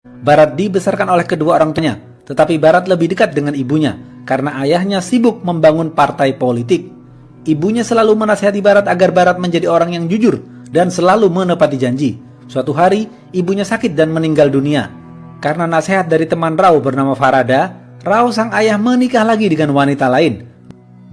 Barat dibesarkan oleh kedua orang tuanya, tetapi Barat lebih dekat dengan ibunya karena ayahnya sibuk membangun partai politik. Ibunya selalu menasihati Barat agar Barat menjadi orang yang jujur dan selalu menepati janji. Suatu hari, ibunya sakit dan meninggal dunia. Karena nasihat dari teman Rao bernama Farada, Rao sang ayah menikah lagi dengan wanita lain.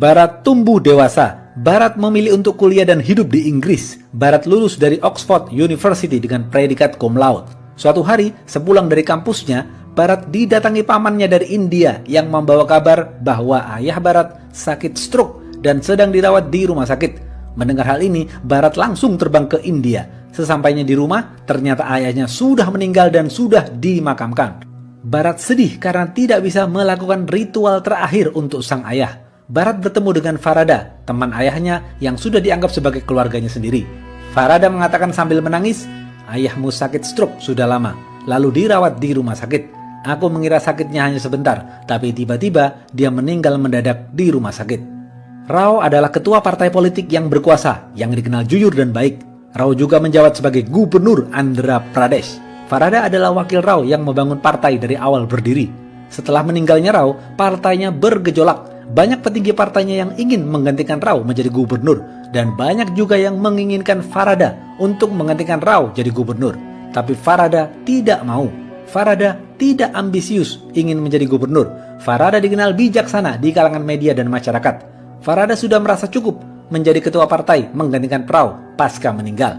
Barat tumbuh dewasa. Barat memilih untuk kuliah dan hidup di Inggris. Barat lulus dari Oxford University dengan predikat cum laude. Suatu hari, sepulang dari kampusnya, Barat didatangi pamannya dari India yang membawa kabar bahwa ayah Barat sakit stroke dan sedang dirawat di rumah sakit. Mendengar hal ini, Barat langsung terbang ke India. Sesampainya di rumah, ternyata ayahnya sudah meninggal dan sudah dimakamkan. Barat sedih karena tidak bisa melakukan ritual terakhir untuk sang ayah. Barat bertemu dengan Farada, teman ayahnya yang sudah dianggap sebagai keluarganya sendiri. Farada mengatakan sambil menangis, "Ayahmu sakit stroke sudah lama, lalu dirawat di rumah sakit. Aku mengira sakitnya hanya sebentar, tapi tiba-tiba dia meninggal mendadak di rumah sakit." Rao adalah ketua partai politik yang berkuasa, yang dikenal jujur dan baik. Rao juga menjabat sebagai gubernur Andhra Pradesh. Farada adalah wakil Rao yang membangun partai dari awal berdiri. Setelah meninggalnya Rao, partainya bergejolak. Banyak petinggi partainya yang ingin menggantikan Rao menjadi gubernur, dan banyak juga yang menginginkan Farada untuk menggantikan Rao jadi gubernur. Tapi Farada tidak mau. Farada tidak ambisius ingin menjadi gubernur. Farada dikenal bijaksana di kalangan media dan masyarakat. Farada sudah merasa cukup menjadi ketua partai menggantikan Rao pasca meninggal.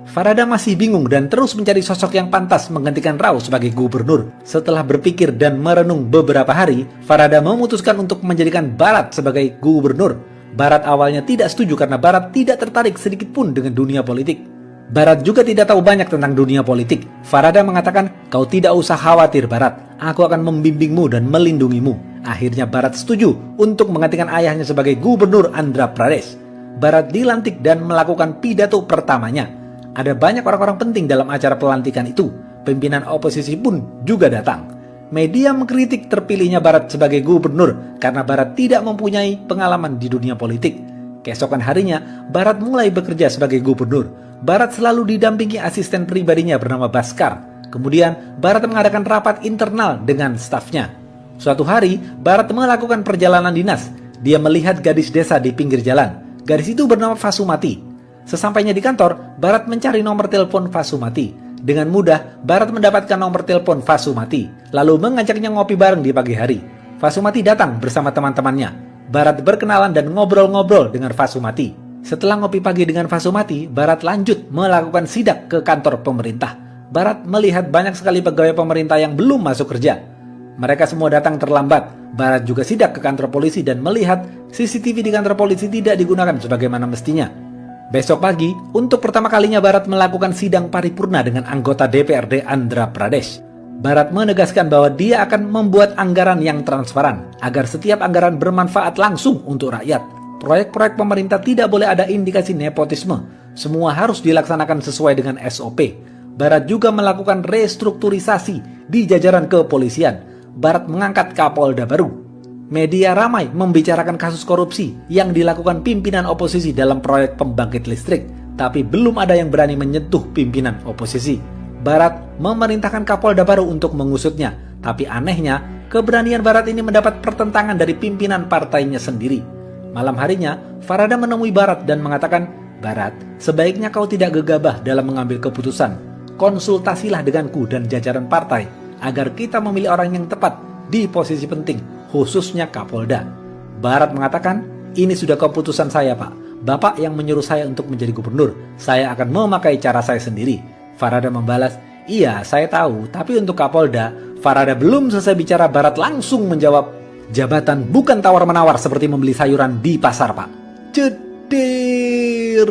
Farada masih bingung dan terus mencari sosok yang pantas menggantikan Rao sebagai gubernur. Setelah berpikir dan merenung beberapa hari, Farada memutuskan untuk menjadikan Barat sebagai gubernur. Barat awalnya tidak setuju karena Barat tidak tertarik sedikit pun dengan dunia politik. Barat juga tidak tahu banyak tentang dunia politik. Farada mengatakan, "Kau tidak usah khawatir Barat, aku akan membimbingmu dan melindungimu." Akhirnya Barat setuju untuk menggantikan ayahnya sebagai gubernur Andhra Pradesh. Barat dilantik dan melakukan pidato pertamanya. Ada banyak orang-orang penting dalam acara pelantikan itu. Pimpinan oposisi pun juga datang. Media mengkritik terpilihnya Barat sebagai gubernur karena Barat tidak mempunyai pengalaman di dunia politik. Keesokan harinya, Barat mulai bekerja sebagai gubernur. Barat selalu didampingi asisten pribadinya bernama Baskar. Kemudian, Barat mengadakan rapat internal dengan stafnya. Suatu hari, Barat melakukan perjalanan dinas. Dia melihat gadis desa di pinggir jalan. Gadis itu bernama Fasumati. Sesampainya di kantor, Barat mencari nomor telepon Fasumati. Dengan mudah, Barat mendapatkan nomor telepon Fasumati, lalu mengajaknya ngopi bareng di pagi hari. Fasumati datang bersama teman-temannya. Barat berkenalan dan ngobrol-ngobrol dengan Fasumati. Setelah ngopi pagi dengan Fasumati, Barat lanjut melakukan sidak ke kantor pemerintah. Barat melihat banyak sekali pegawai pemerintah yang belum masuk kerja. Mereka semua datang terlambat. Barat juga sidak ke kantor polisi dan melihat CCTV di kantor polisi tidak digunakan sebagaimana mestinya. Besok pagi, untuk pertama kalinya Barat melakukan sidang paripurna dengan anggota DPRD Andhra Pradesh. Barat menegaskan bahwa dia akan membuat anggaran yang transparan, agar setiap anggaran bermanfaat langsung untuk rakyat. Proyek-proyek pemerintah tidak boleh ada indikasi nepotisme. Semua harus dilaksanakan sesuai dengan SOP. Barat juga melakukan restrukturisasi di jajaran kepolisian. Barat mengangkat Kapolda baru. Media ramai membicarakan kasus korupsi yang dilakukan pimpinan oposisi dalam proyek pembangkit listrik, tapi belum ada yang berani menyentuh pimpinan oposisi. Barat memerintahkan Kapolda baru untuk mengusutnya, tapi anehnya, keberanian Barat ini mendapat pertentangan dari pimpinan partainya sendiri. Malam harinya, Farada menemui Barat dan mengatakan, "Barat, sebaiknya kau tidak gegabah dalam mengambil keputusan. Konsultasilah denganku dan jajaran partai, agar kita memilih orang yang tepat di posisi penting, khususnya Kapolda." Barat mengatakan, "Ini sudah keputusan saya Pak. Bapak yang menyuruh saya untuk menjadi gubernur. Saya akan memakai cara saya sendiri." Farada membalas, "Iya saya tahu, tapi untuk Kapolda." Farada belum selesai bicara, Barat langsung menjawab, "Jabatan bukan tawar-menawar seperti membeli sayuran di pasar Pak." Cedir.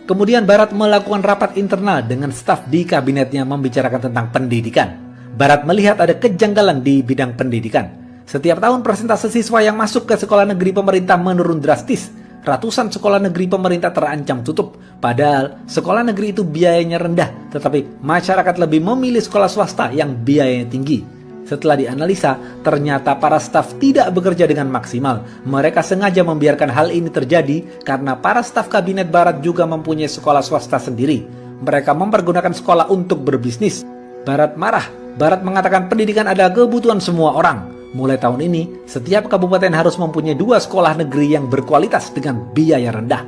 Kemudian Barat melakukan rapat internal dengan staf di kabinetnya membicarakan tentang pendidikan. Barat melihat ada kejanggalan di bidang pendidikan. Setiap tahun persentase siswa yang masuk ke sekolah negeri pemerintah menurun drastis. Ratusan sekolah negeri pemerintah terancam tutup. Padahal sekolah negeri itu biayanya rendah, tetapi masyarakat lebih memilih sekolah swasta yang biayanya tinggi. Setelah dianalisa, ternyata para staf tidak bekerja dengan maksimal. Mereka sengaja membiarkan hal ini terjadi karena para staf kabinet Barat juga mempunyai sekolah swasta sendiri. Mereka mempergunakan sekolah untuk berbisnis. Barat marah. Barat mengatakan pendidikan adalah kebutuhan semua orang. Mulai tahun ini, setiap kabupaten harus mempunyai 2 sekolah negeri yang berkualitas dengan biaya rendah.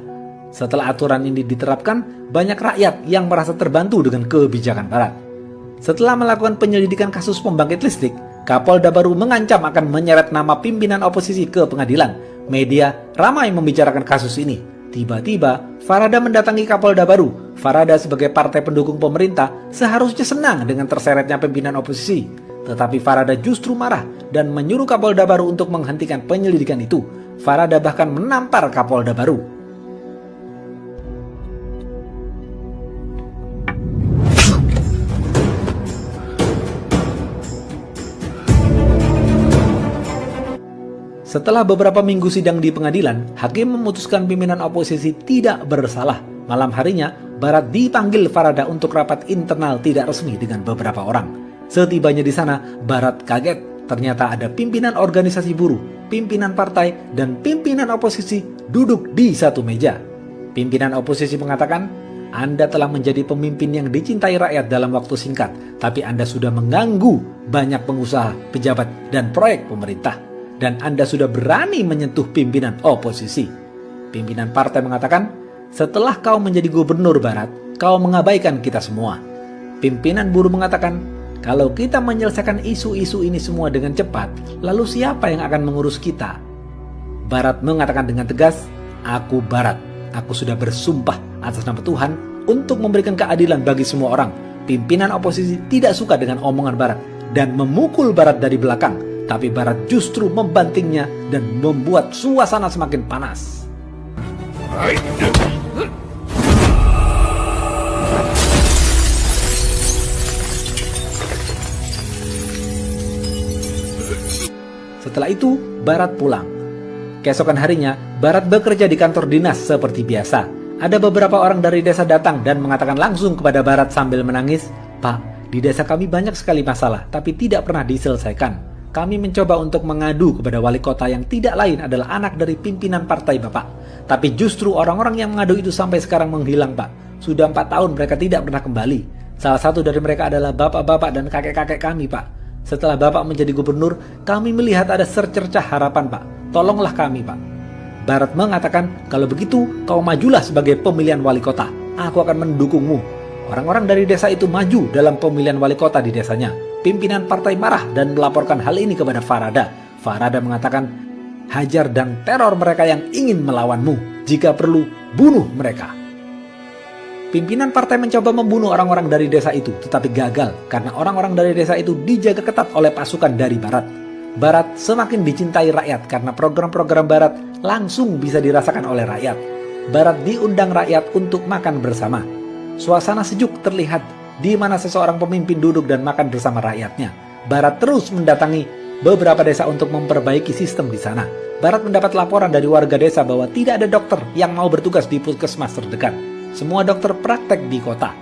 Setelah aturan ini diterapkan, banyak rakyat yang merasa terbantu dengan kebijakan Barat. Setelah melakukan penyelidikan kasus pembangkit listrik, Kapolda baru mengancam akan menyeret nama pimpinan oposisi ke pengadilan. Media ramai membicarakan kasus ini. Tiba-tiba, Farada mendatangi Kapolda baru. Farada sebagai partai pendukung pemerintah seharusnya senang dengan terseretnya pimpinan oposisi. Tetapi Farada justru marah dan menyuruh Kapolda baru untuk menghentikan penyelidikan itu. Farada bahkan menampar Kapolda baru. Setelah beberapa minggu sidang di pengadilan, hakim memutuskan pimpinan oposisi tidak bersalah. Malam harinya, Barat dipanggil Farada untuk rapat internal tidak resmi dengan beberapa orang. Setibanya di sana, Barat kaget. Ternyata ada pimpinan organisasi buruh, pimpinan partai, dan pimpinan oposisi duduk di satu meja. Pimpinan oposisi mengatakan, Anda telah menjadi pemimpin yang dicintai rakyat dalam waktu singkat, tapi Anda sudah mengganggu banyak pengusaha, pejabat, dan proyek pemerintah. Dan Anda sudah berani menyentuh pimpinan oposisi. Pimpinan partai mengatakan, setelah kau menjadi gubernur Barat, kau mengabaikan kita semua. Pimpinan buruh mengatakan, kalau kita menyelesaikan isu-isu ini semua dengan cepat, lalu siapa yang akan mengurus kita? Barat mengatakan dengan tegas, aku Barat. Aku sudah bersumpah atas nama Tuhan untuk memberikan keadilan bagi semua orang. Pimpinan oposisi tidak suka dengan omongan Barat dan memukul Barat dari belakang. Tapi Barat justru membantingnya dan membuat suasana semakin panas. Setelah itu, Barat pulang. Keesokan harinya, Barat bekerja di kantor dinas seperti biasa. Ada beberapa orang dari desa datang dan mengatakan langsung kepada Barat sambil menangis, "Pak, di desa kami banyak sekali masalah, tapi tidak pernah diselesaikan. Kami mencoba untuk mengadu kepada wali kota yang tidak lain adalah anak dari pimpinan partai Bapak. Tapi justru orang-orang yang mengadu itu sampai sekarang menghilang, Pak. Sudah 4 tahun mereka tidak pernah kembali. Salah satu dari mereka adalah bapak-bapak dan kakek-kakek kami, Pak. Setelah Bapak menjadi gubernur, kami melihat ada secercah harapan, Pak. Tolonglah kami, Pak." Barat mengatakan, kalau begitu kau majulah sebagai pemilihan wali kota. Aku akan mendukungmu. Orang-orang dari desa itu maju dalam pemilihan wali kota di desanya. Pimpinan partai marah dan melaporkan hal ini kepada Farada. Farada mengatakan, hajar dan teror mereka yang ingin melawanmu. Jika perlu, bunuh mereka. Pimpinan partai mencoba membunuh orang-orang dari desa itu, tetapi gagal karena orang-orang dari desa itu dijaga ketat oleh pasukan dari Barat. Barat semakin dicintai rakyat karena program-program Barat langsung bisa dirasakan oleh rakyat. Barat diundang rakyat untuk makan bersama. Suasana sejuk terlihat di mana seseorang pemimpin duduk dan makan bersama rakyatnya. Barat terus mendatangi beberapa desa untuk memperbaiki sistem di sana. Barat mendapat laporan dari warga desa bahwa tidak ada dokter yang mau bertugas di puskesmas terdekat. Semua dokter praktek di kota.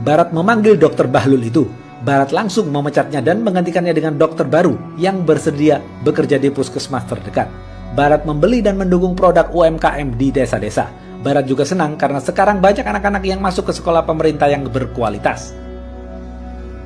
Barat memanggil dokter Bahlul itu. Barat langsung memecatnya dan menggantikannya dengan dokter baru yang bersedia bekerja di puskesmas terdekat. Barat membeli dan mendukung produk UMKM di desa-desa. Barat juga senang karena sekarang banyak anak-anak yang masuk ke sekolah pemerintah yang berkualitas.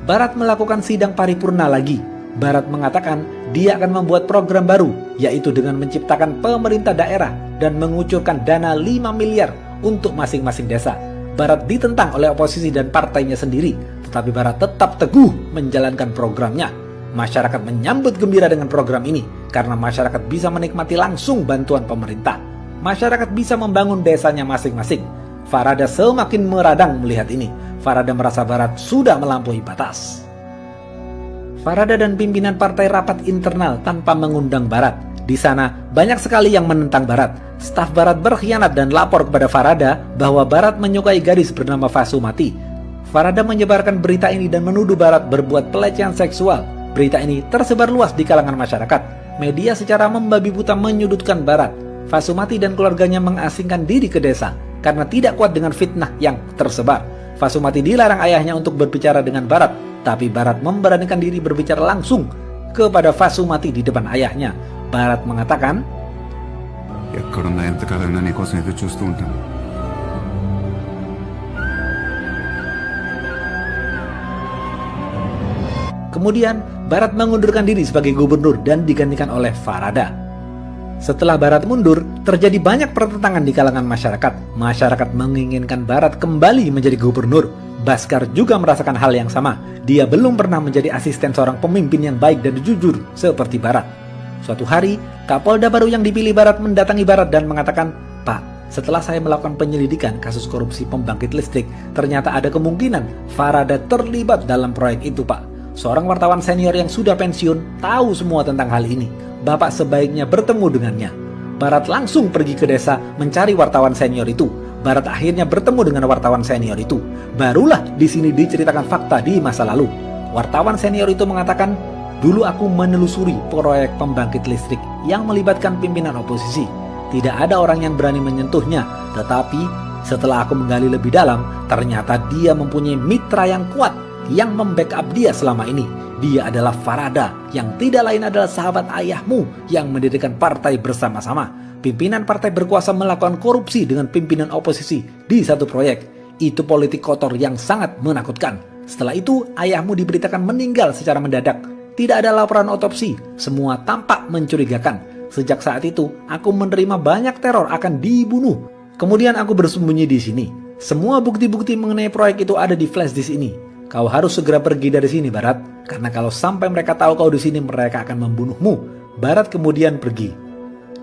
Barat melakukan sidang paripurna lagi. Barat mengatakan dia akan membuat program baru, yaitu dengan menciptakan pemerintah daerah dan mengucurkan dana 5 miliar untuk masing-masing desa. Barat ditentang oleh oposisi dan partainya sendiri, tetapi Barat tetap teguh menjalankan programnya. Masyarakat menyambut gembira dengan program ini karena masyarakat bisa menikmati langsung bantuan pemerintah. Masyarakat bisa membangun desanya masing-masing. Farada semakin meradang melihat ini. Farada merasa Barat sudah melampaui batas. Farada dan pimpinan partai rapat internal tanpa mengundang Barat. Di sana banyak sekali yang menentang Barat. Staf Barat berkhianat dan lapor kepada Farada bahwa Barat menyukai gadis bernama Fasumati. Farada menyebarkan berita ini dan menuduh Barat berbuat pelecehan seksual. Berita ini tersebar luas di kalangan masyarakat. Media secara membabi buta menyudutkan Barat. Fasumati dan keluarganya mengasingkan diri ke desa karena tidak kuat dengan fitnah yang tersebar. Fasumati dilarang ayahnya untuk berbicara dengan Barat, tapi Barat memberanikan diri berbicara langsung kepada Fasumati di depan ayahnya. Barat mengatakan, Kemudian, Barat mengundurkan diri sebagai gubernur dan digantikan oleh Farada. Setelah Barat mundur, terjadi banyak pertentangan di kalangan masyarakat. Masyarakat menginginkan Barat kembali menjadi gubernur. Bhaskar juga merasakan hal yang sama. Dia belum pernah menjadi asisten seorang pemimpin yang baik dan jujur seperti Barat. Suatu hari, Kapolda baru yang dipilih Barat mendatangi Barat dan mengatakan, "Pak, setelah saya melakukan penyelidikan kasus korupsi pembangkit listrik, ternyata ada kemungkinan Farada terlibat dalam proyek itu, Pak. Seorang wartawan senior yang sudah pensiun tahu semua tentang hal ini. Bapak sebaiknya bertemu dengannya." Barat langsung pergi ke desa mencari wartawan senior itu. Barat akhirnya bertemu dengan wartawan senior itu. Barulah di sini diceritakan fakta di masa lalu. Wartawan senior itu mengatakan, "Dulu aku menelusuri proyek pembangkit listrik yang melibatkan pimpinan oposisi. Tidak ada orang yang berani menyentuhnya, tetapi setelah aku menggali lebih dalam, ternyata dia mempunyai mitra yang kuat yang membackup dia selama ini. Dia adalah Farada, yang tidak lain adalah sahabat ayahmu yang mendirikan partai bersama-sama. Pimpinan partai berkuasa melakukan korupsi dengan pimpinan oposisi di satu proyek. Itu politik kotor yang sangat menakutkan. Setelah itu, ayahmu diberitakan meninggal secara mendadak. Tidak ada laporan otopsi, semua tampak mencurigakan. Sejak saat itu, aku menerima banyak teror akan dibunuh. Kemudian aku bersembunyi di sini. Semua bukti-bukti mengenai proyek itu ada di flash disk ini. Kau harus segera pergi dari sini, Barat. Karena kalau sampai mereka tahu kau di sini, mereka akan membunuhmu." Barat kemudian pergi.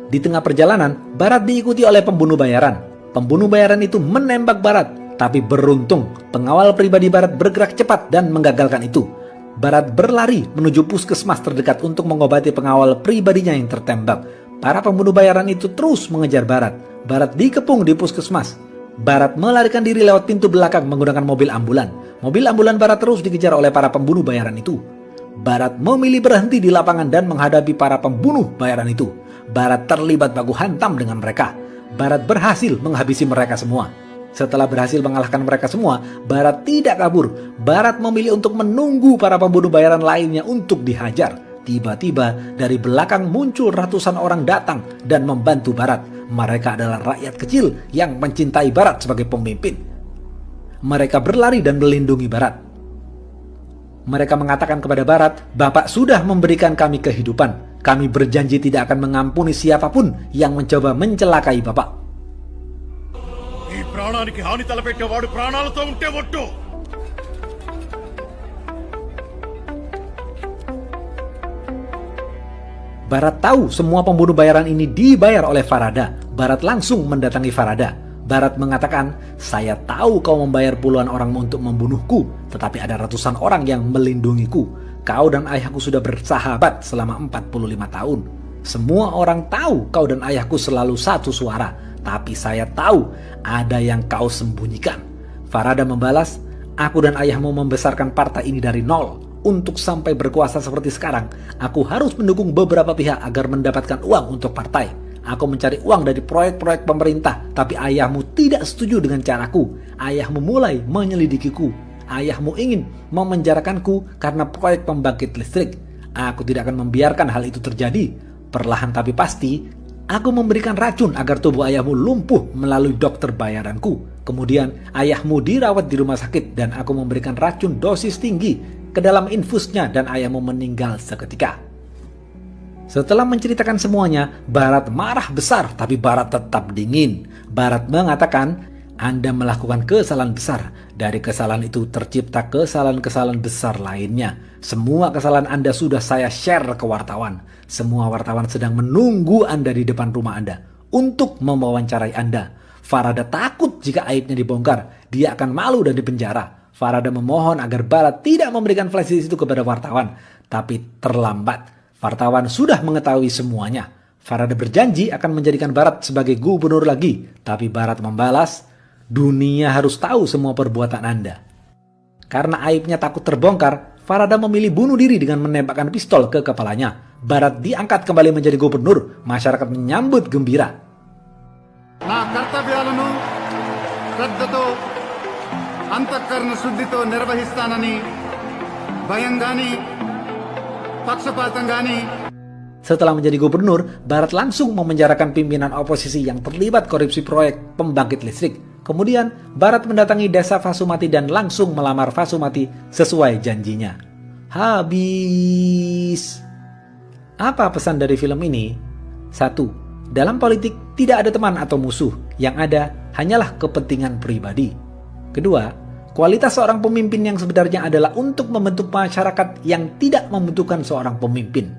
Di tengah perjalanan, Barat diikuti oleh pembunuh bayaran. Pembunuh bayaran itu menembak Barat, tapi beruntung pengawal pribadi Barat bergerak cepat dan menggagalkan itu. Barat berlari menuju puskesmas terdekat untuk mengobati pengawal pribadinya yang tertembak. Para pembunuh bayaran itu terus mengejar Barat. Barat dikepung di puskesmas. Barat melarikan diri lewat pintu belakang menggunakan mobil ambulan. Mobil ambulan Barat terus dikejar oleh para pembunuh bayaran itu. Barat memilih berhenti di lapangan dan menghadapi para pembunuh bayaran itu. Barat terlibat baku hantam dengan mereka. Barat berhasil menghabisi mereka semua. Setelah berhasil mengalahkan mereka semua, Barat tidak kabur. Barat memilih untuk menunggu para pembunuh bayaran lainnya untuk dihajar. Tiba-tiba dari belakang muncul ratusan orang datang dan membantu Barat. Mereka adalah rakyat kecil yang mencintai Barat sebagai pemimpin. Mereka berlari dan melindungi Barat. Mereka mengatakan kepada Barat, "Bapak sudah memberikan kami kehidupan. Kami berjanji tidak akan mengampuni siapapun yang mencoba mencelakai Bapak." ఈ ప్రాణానికి హాని తలపెట్టేవాడు ప్రాణాలతో ఉంటే ఒట్టు. Barat tahu semua pembunuh bayaran ini dibayar oleh Farada. Barat langsung mendatangi Farada. Barat mengatakan, "Saya tahu kau membayar puluhan orang untuk membunuhku, tetapi ada ratusan orang yang melindungiku. Kau dan ayahku sudah bersahabat selama 45 tahun. Semua orang tahu kau dan ayahku selalu satu suara, tapi saya tahu ada yang kau sembunyikan." Farada membalas, "Aku dan ayahmu membesarkan partai ini dari nol. Untuk sampai berkuasa seperti sekarang, aku harus mendukung beberapa pihak agar mendapatkan uang untuk partai. Aku mencari uang dari proyek-proyek pemerintah, tapi ayahmu tidak setuju dengan caraku. Ayahmu mulai menyelidikiku. Ayahmu ingin memenjarakanku karena proyek pembangkit listrik. Aku tidak akan membiarkan hal itu terjadi. Perlahan tapi pasti, aku memberikan racun agar tubuh ayahmu lumpuh melalui dokter bayaranku. Kemudian ayahmu dirawat di rumah sakit dan aku memberikan racun dosis tinggi ke dalam infusnya dan ayahmu meninggal seketika." Setelah menceritakan semuanya, Barat marah besar, tapi Barat tetap dingin. Barat mengatakan, "Anda melakukan kesalahan besar. Dari kesalahan itu tercipta kesalahan-kesalahan besar lainnya. Semua kesalahan Anda sudah saya share ke wartawan. Semua wartawan sedang menunggu Anda di depan rumah Anda untuk mewawancarai Anda. Farada takut jika aibnya dibongkar. Dia akan malu dan dipenjara." Farada memohon agar Barat tidak memberikan flash disk itu kepada wartawan. Tapi terlambat. Wartawan sudah mengetahui semuanya. Farada berjanji akan menjadikan Barat sebagai gubernur lagi. Tapi Barat membalas, "Dunia harus tahu semua perbuatan Anda." Karena aibnya takut terbongkar, Farada memilih bunuh diri dengan menembakkan pistol ke kepalanya. Barat diangkat kembali menjadi gubernur. Masyarakat menyambut gembira. నా కర్తవ్యాలను శ్రద్ధతో అంతఃకరణ శుద్ధితో నిర్వహిస్తానని భయం గాని పక్షపాతం గాని. Setelah menjadi gubernur, Barat langsung memenjarakan pimpinan oposisi yang terlibat korupsi proyek pembangkit listrik. Kemudian, Barat mendatangi desa Fasumati dan langsung melamar Fasumati sesuai janjinya. habis. Apa pesan dari film ini? 1. Dalam politik tidak ada teman atau musuh, yang ada hanyalah kepentingan pribadi. Kedua, kualitas seorang pemimpin yang sebenarnya adalah untuk membentuk masyarakat yang tidak membutuhkan seorang pemimpin.